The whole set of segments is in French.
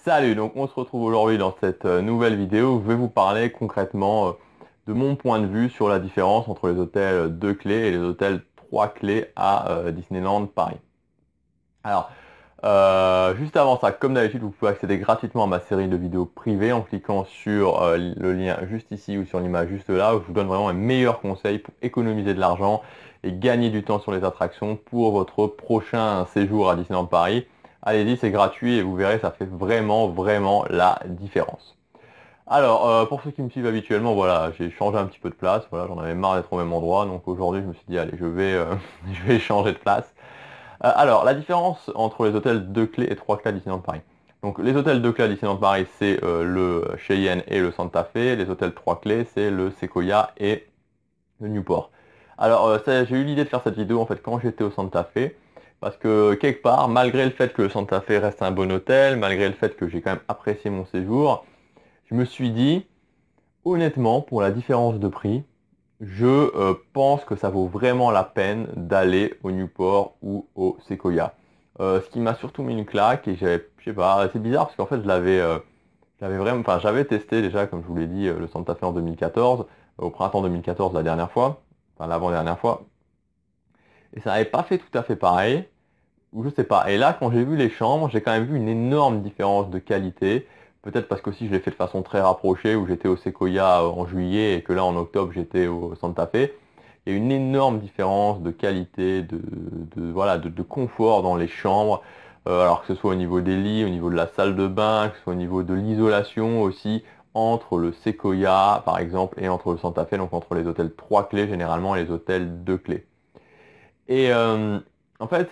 Salut, donc on se retrouve aujourd'hui dans cette nouvelle vidéo où je vais vous parler concrètement de mon point de vue sur la différence entre les hôtels 2 clés et les hôtels 3 clés à Disneyland Paris. Alors, juste avant ça, comme d'habitude, vous pouvez accéder gratuitement à ma série de vidéos privées en cliquant sur le lien juste ici ou sur l'image juste là, où je vous donne vraiment les meilleurs conseils pour économiser de l'argent et gagner du temps sur les attractions pour votre prochain séjour à Disneyland Paris. Allez-y, c'est gratuit et vous verrez, ça fait vraiment la différence. Alors, pour ceux qui me suivent habituellement, voilà, j'ai changé un petit peu de place, voilà, j'en avais marre d'être au même endroit, donc aujourd'hui je me suis dit, allez, je vais changer de place. Alors, la différence entre les hôtels 2 clés et 3 clés à Disneyland Paris. Donc, les hôtels 2 clés à Disneyland Paris, c'est le Cheyenne et le Santa Fe. Les hôtels 3 clés, c'est le Sequoia et le Newport. Alors, j'ai eu l'idée de faire cette vidéo en fait quand j'étais au Santa Fe, parce que quelque part, malgré le fait que le Santa Fe reste un bon hôtel, malgré le fait que j'ai quand même apprécié mon séjour, je me suis dit, honnêtement, pour la différence de prix, je pense que ça vaut vraiment la peine d'aller au Newport ou au Sequoia. Ce qui m'a surtout mis une claque et je sais pas, c'est bizarre parce qu'en fait j'avais vraiment, enfin j'avais testé déjà comme je vous l'ai dit le Santa Fe en 2014, au printemps 2014 la dernière fois, enfin l'avant-dernière fois, et ça n'avait pas fait tout à fait pareil, ou je sais pas. Et là quand j'ai vu les chambres, j'ai quand même vu une énorme différence de qualité. Peut-être parce qu'aussi je l'ai fait de façon très rapprochée, où j'étais au Sequoia en juillet et que là en octobre j'étais au Santa Fe. Il y a une énorme différence de qualité, voilà, de confort dans les chambres, alors que ce soit au niveau des lits, au niveau de la salle de bain, que ce soit au niveau de l'isolation aussi, entre le Sequoia par exemple et entre le Santa Fe, donc entre les hôtels 3 clés généralement et les hôtels 2 clés. Et en fait,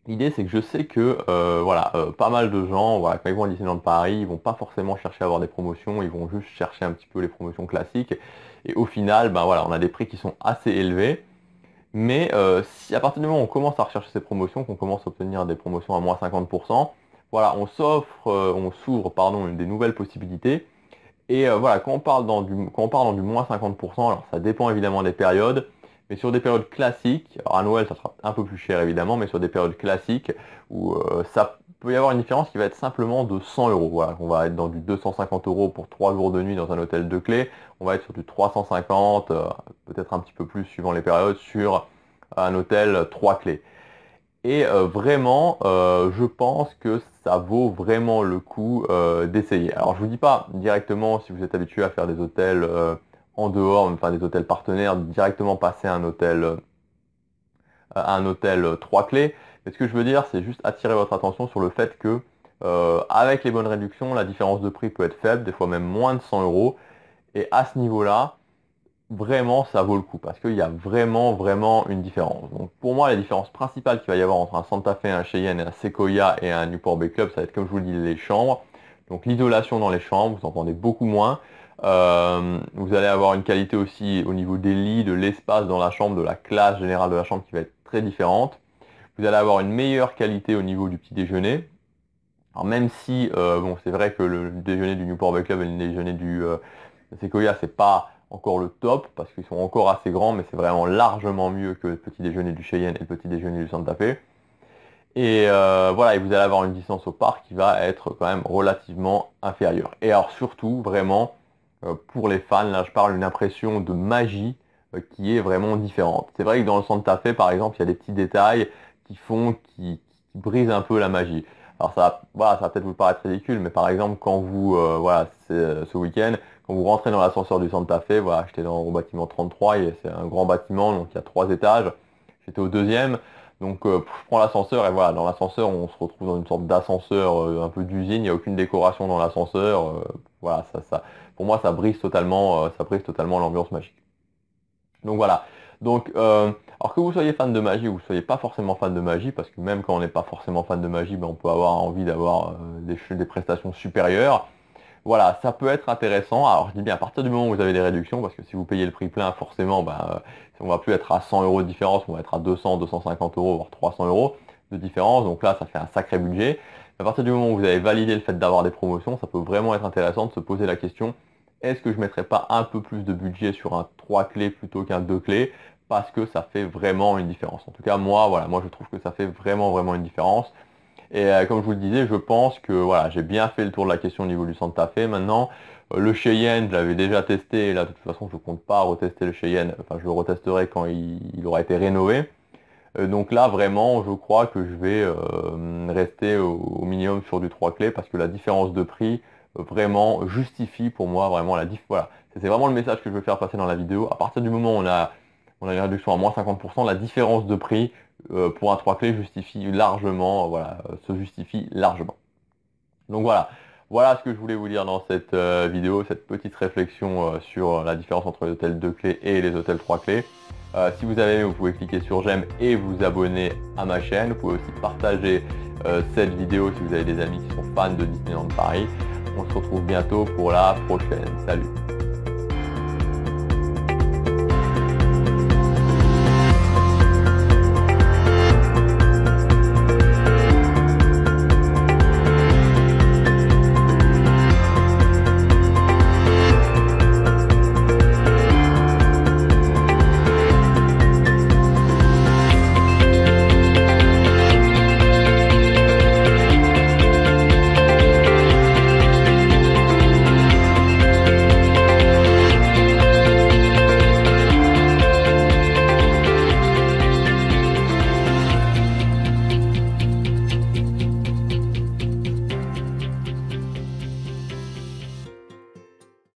l'idée c'est que je sais que voilà, pas mal de gens, voilà, quand ils vont à Disneyland Paris, ils vont pas forcément chercher à avoir des promotions, ils vont juste chercher un petit peu les promotions classiques. Et au final, ben voilà, on a des prix qui sont assez élevés. Mais si à partir du moment où on commence à rechercher ces promotions, qu'on commence à obtenir des promotions à moins 50%, voilà, on s'ouvre pardon, des nouvelles possibilités. Et voilà, quand on parle dans du moins 50%, alors ça dépend évidemment des périodes, mais sur des périodes classiques, alors à Noël ça sera un peu plus cher évidemment, mais sur des périodes classiques où ça peut y avoir une différence qui va être simplement de 100 euros. Voilà, on va être dans du 250 euros pour 3 jours de nuit dans un hôtel de clés, on va être sur du 350, peut-être un petit peu plus suivant les périodes, sur un hôtel 3 clés. Et vraiment, je pense que ça vaut vraiment le coup d'essayer. Alors je vous dis pas directement si vous êtes habitué à faire des hôtels en dehors, enfin des hôtels partenaires, directement passer à un hôtel 3 clés. Mais ce que je veux dire, c'est juste attirer votre attention sur le fait que avec les bonnes réductions, la différence de prix peut être faible, des fois même moins de 100 euros. Et à ce niveau-là, vraiment ça vaut le coup parce qu'il y a vraiment une différence. Donc pour moi, la différence principale qu'il va y avoir entre un Santa Fe, un Cheyenne, un Sequoia et un Newport Bay Club, ça va être comme je vous le dis les chambres. Donc l'isolation dans les chambres, vous entendez beaucoup moins. Vous allez avoir une qualité aussi au niveau des lits, de l'espace dans la chambre, de la classe générale de la chambre qui va être très différente. Vous allez avoir une meilleure qualité au niveau du petit déjeuner. Alors même si, bon, c'est vrai que le déjeuner du Newport Bay Club et le déjeuner du Sequoia, c'est pas encore le top parce qu'ils sont encore assez grands, mais c'est vraiment largement mieux que le petit déjeuner du Cheyenne et le petit déjeuner du Santa Fe. Et voilà, et vous allez avoir une distance au parc qui va être quand même relativement inférieure. Et alors surtout, vraiment, pour les fans, là je parle d'une impression de magie qui est vraiment différente. C'est vrai que dans le Santa Fe, par exemple, il y a des petits détails qui brisent un peu la magie. Alors ça, voilà, ça va peut-être vous paraître ridicule, mais par exemple, quand vous, voilà, ce week-end, quand vous rentrez dans l'ascenseur du Santa Fe, voilà, j'étais au bâtiment 33, et c'est un grand bâtiment, donc il y a 3 étages. J'étais au deuxième. Donc je prends l'ascenseur et voilà, dans l'ascenseur on se retrouve dans une sorte d'ascenseur un peu d'usine, il n'y a aucune décoration dans l'ascenseur. Voilà, pour moi ça brise totalement l'ambiance magique. Donc voilà. Donc alors que vous soyez fan de magie ou que vous soyez pas forcément fan de magie, parce que même quand on n'est pas forcément fan de magie, ben, on peut avoir envie d'avoir des prestations supérieures. Voilà, ça peut être intéressant. Alors je dis bien à partir du moment où vous avez des réductions, parce que si vous payez le prix plein, forcément, ben, on va plus être à 100 euros de différence, on va être à 200, 250 euros, voire 300 euros de différence. Donc là, ça fait un sacré budget. À partir du moment où vous avez validé le fait d'avoir des promotions, ça peut vraiment être intéressant de se poser la question, est-ce que je ne mettrais pas un peu plus de budget sur un 3 clés plutôt qu'un 2 clés? Parce que ça fait vraiment une différence. En tout cas, moi, voilà, moi je trouve que ça fait vraiment une différence. Et comme je vous le disais, je pense que voilà, j'ai bien fait le tour de la question au niveau du Santa Fe. Maintenant, le Cheyenne, je l'avais déjà testé. Et là, de toute façon, je ne compte pas retester le Cheyenne. Enfin, je le retesterai quand il aura été rénové. Donc là, vraiment, je crois que je vais rester au minimum sur du 3 clés parce que la différence de prix vraiment justifie pour moi vraiment la diff. Voilà, c'est vraiment le message que je veux faire passer dans la vidéo. À partir du moment où on a une réduction à moins 50%, la différence de prix pour un 3 clés justifie largement, voilà, se justifie largement. Donc voilà ce que je voulais vous dire dans cette vidéo, cette petite réflexion sur la différence entre les hôtels 2 clés et les hôtels 3 clés. Si vous avez aimé, vous pouvez cliquer sur j'aime et vous abonner à ma chaîne. Vous pouvez aussi partager cette vidéo si vous avez des amis qui sont fans de Disneyland Paris. On se retrouve bientôt pour la prochaine. Salut!